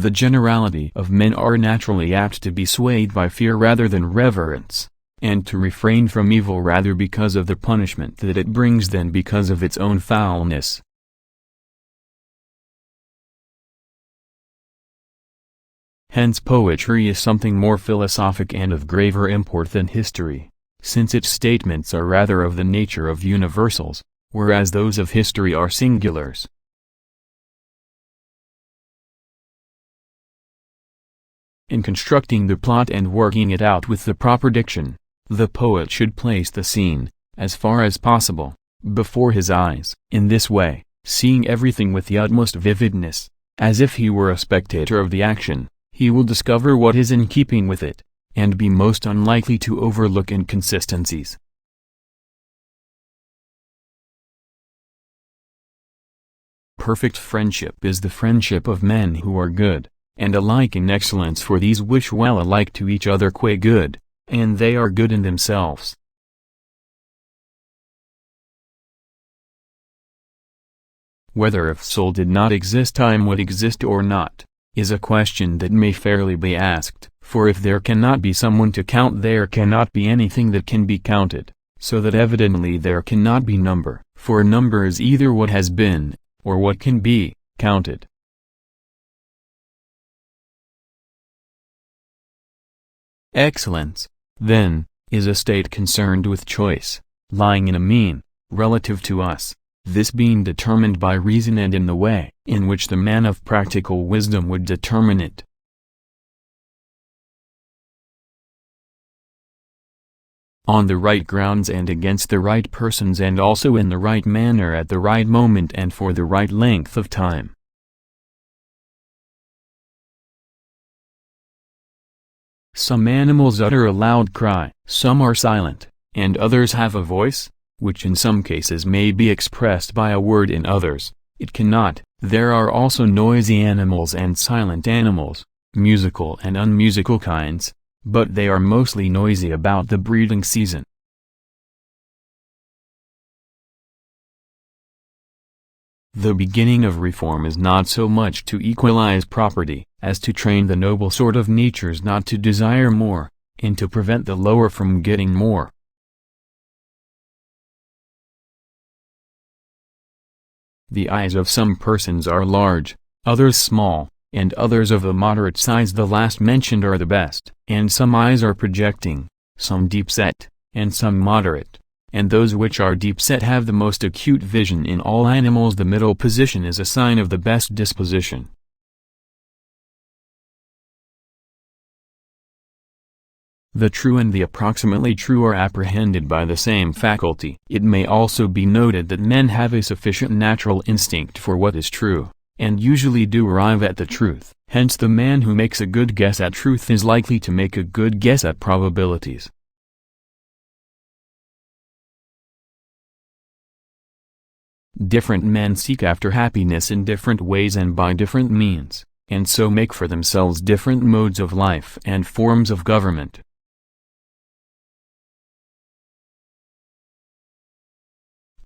The generality of men are naturally apt to be swayed by fear rather than reverence, and to refrain from evil rather because of the punishment that it brings than because of its own foulness. Hence poetry is something more philosophic and of graver import than history, since its statements are rather of the nature of universals, whereas those of history are singulars. In constructing the plot and working it out with the proper diction, the poet should place the scene, as far as possible, before his eyes. In this way, seeing everything with the utmost vividness, as if he were a spectator of the action, he will discover what is in keeping with it, and be most unlikely to overlook inconsistencies. Perfect friendship is the friendship of men who are good, and alike in excellence, for these wish well alike to each other qua good, and they are good in themselves. Whether if soul did not exist time would exist or not, is a question that may fairly be asked, for if there cannot be someone to count there cannot be anything that can be counted, so that evidently there cannot be number, for number is either what has been, or what can be, counted. Excellence, then, is a state concerned with choice, lying in a mean, relative to us, this being determined by reason and in the way in which the man of practical wisdom would determine it. On the right grounds and against the right persons, and also in the right manner at the right moment and for the right length of time. Some animals utter a loud cry, some are silent, and others have a voice, which in some cases may be expressed by a word, in others it cannot. There are also noisy animals and silent animals, musical and unmusical kinds, but they are mostly noisy about the breeding season. The beginning of reform is not so much to equalize property, as to train the noble sort of natures not to desire more, and to prevent the lower from getting more. The eyes of some persons are large, others small, and others of a moderate size. The last mentioned are the best. And some eyes are projecting, some deep-set, and some moderate, and those which are deep-set have the most acute vision. In all animals the middle position is a sign of the best disposition. The true and the approximately true are apprehended by the same faculty. It may also be noted that men have a sufficient natural instinct for what is true, and usually do arrive at the truth. Hence the man who makes a good guess at truth is likely to make a good guess at probabilities. Different men seek after happiness in different ways and by different means, and so make for themselves different modes of life and forms of government.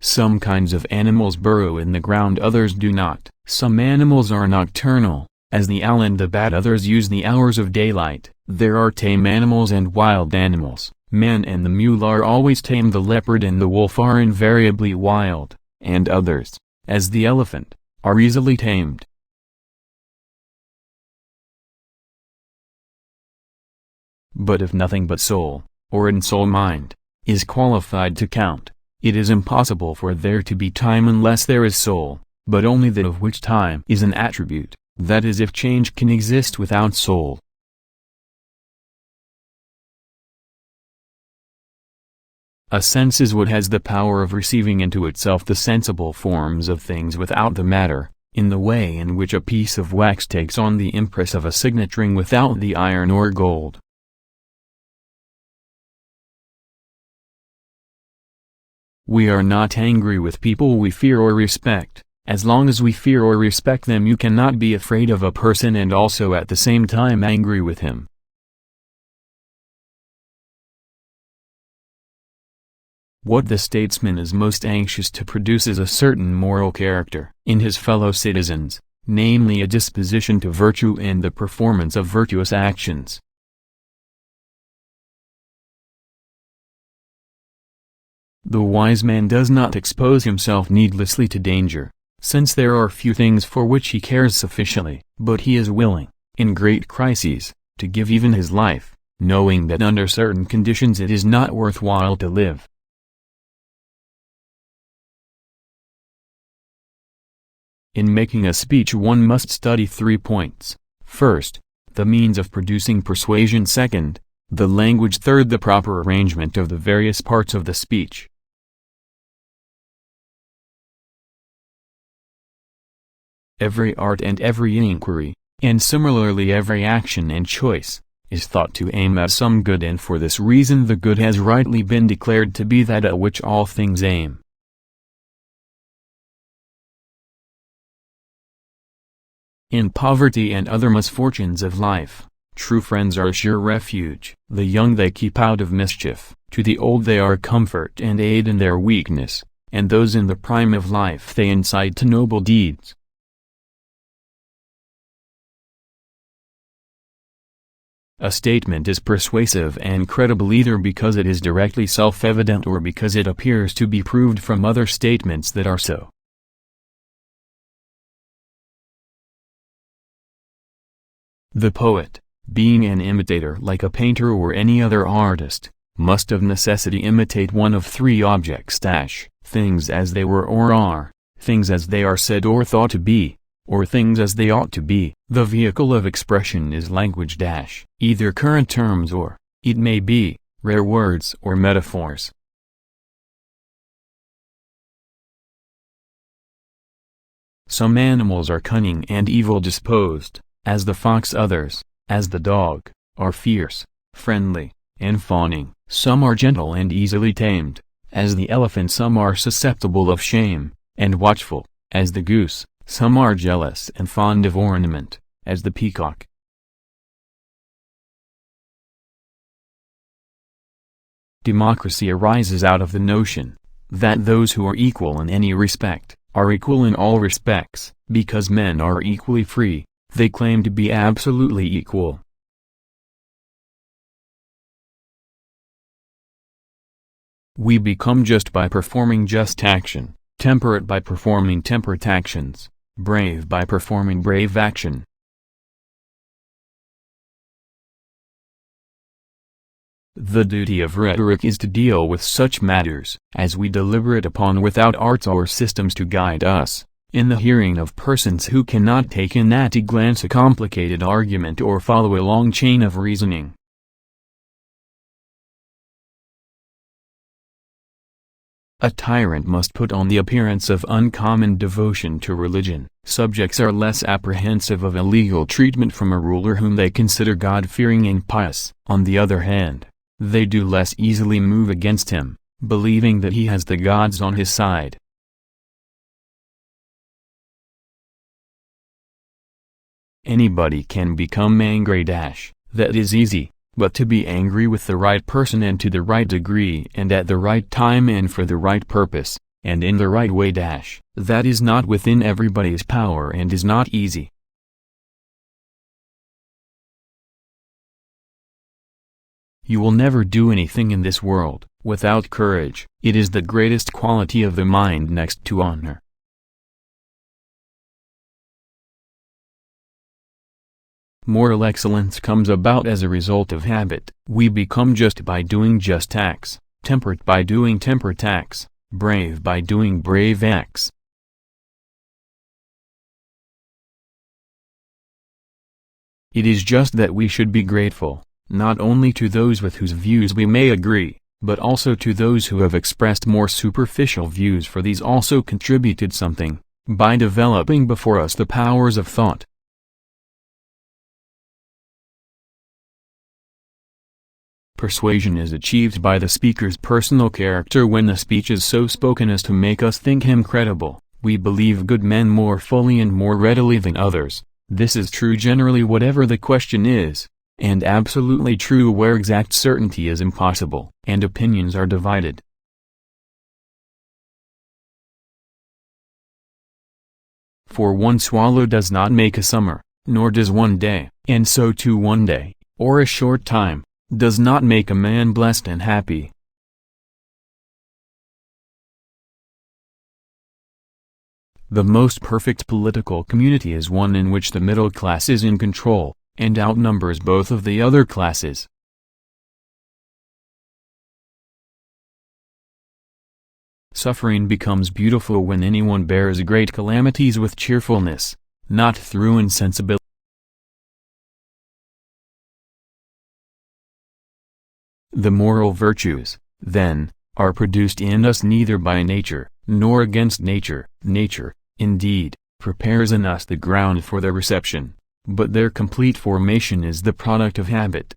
Some kinds of animals burrow in the ground, others do not. Some animals are nocturnal, as the owl and the bat, others use the hours of daylight. There are tame animals and wild animals. Man and the mule are always tame, the leopard and the wolf are invariably wild, and others, as the elephant, are easily tamed. But if nothing but soul, or in soul mind, is qualified to count, it is impossible for there to be time unless there is soul, but only that of which time is an attribute, that is, if change can exist without soul. A sense is what has the power of receiving into itself the sensible forms of things without the matter, in the way in which a piece of wax takes on the impress of a signet ring without the iron or gold. We are not angry with people we fear or respect. As long as we fear or respect them, you cannot be afraid of a person and also at the same time angry with him. What the statesman is most anxious to produce is a certain moral character in his fellow citizens, namely a disposition to virtue and the performance of virtuous actions. The wise man does not expose himself needlessly to danger, since there are few things for which he cares sufficiently, but he is willing, in great crises, to give even his life, knowing that under certain conditions it is not worthwhile to live. In making a speech one must study 3 points. First, the means of producing persuasion. Second, the language. Third, the proper arrangement of the various parts of the speech. Every art and every inquiry, and similarly every action and choice, is thought to aim at some good, and for this reason the good has rightly been declared to be that at which all things aim. In poverty and other misfortunes of life, true friends are a sure refuge. The young they keep out of mischief, to the old they are comfort and aid in their weakness, and those in the prime of life they incite to noble deeds. A statement is persuasive and credible either because it is directly self-evident or because it appears to be proved from other statements that are so. The poet, being an imitator like a painter or any other artist, must of necessity imitate one of 3 objects: things as they were or are, things as they are said or thought to be, or things as they ought to be. The vehicle of expression is language either current terms or, it may be, rare words or metaphors. Some animals are cunning and evil disposed, as the fox; others, as the dog, are fierce, friendly, and fawning. Some are gentle and easily tamed, as the elephant; some are susceptible of shame, and watchful, as the goose; some are jealous and fond of ornament, as the peacock. Democracy arises out of the notion that those who are equal in any respect, are equal in all respects. Because men are equally free, they claim to be absolutely equal. We become just by performing just action, temperate by performing temperate actions, brave by performing brave action. The duty of rhetoric is to deal with such matters as we deliberate upon without arts or systems to guide us, in the hearing of persons who cannot take in at a glance a complicated argument or follow a long chain of reasoning. A tyrant must put on the appearance of uncommon devotion to religion. Subjects are less apprehensive of illegal treatment from a ruler whom they consider God-fearing and pious. On the other hand, they do less easily move against him, believing that he has the gods on his side. Anybody can become angry. That is easy, but to be angry with the right person and to the right degree and at the right time and for the right purpose, and in the right way that is not within everybody's power and is not easy. You will never do anything in this world without courage. It is the greatest quality of the mind next to honor. Moral excellence comes about as a result of habit. We become just by doing just acts, temperate by doing temperate acts, brave by doing brave acts. It is just that we should be grateful, not only to those with whose views we may agree, but also to those who have expressed more superficial views, for these also contributed something, by developing before us the powers of thought. Persuasion is achieved by the speaker's personal character. When the speech is so spoken as to make us think him credible, we believe good men more fully and more readily than others. This is true generally whatever the question is, and absolutely true where exact certainty is impossible, and opinions are divided. For one swallow does not make a summer, nor does one day. And so too one day, or a short time, does not make a man blessed and happy. The most perfect political community is one in which the middle class is in control, and outnumbers both of the other classes. Suffering becomes beautiful when anyone bears great calamities with cheerfulness, not through insensibility. The moral virtues, then, are produced in us neither by nature, nor against nature. Nature, indeed, prepares in us the ground for their reception, but their complete formation is the product of habit.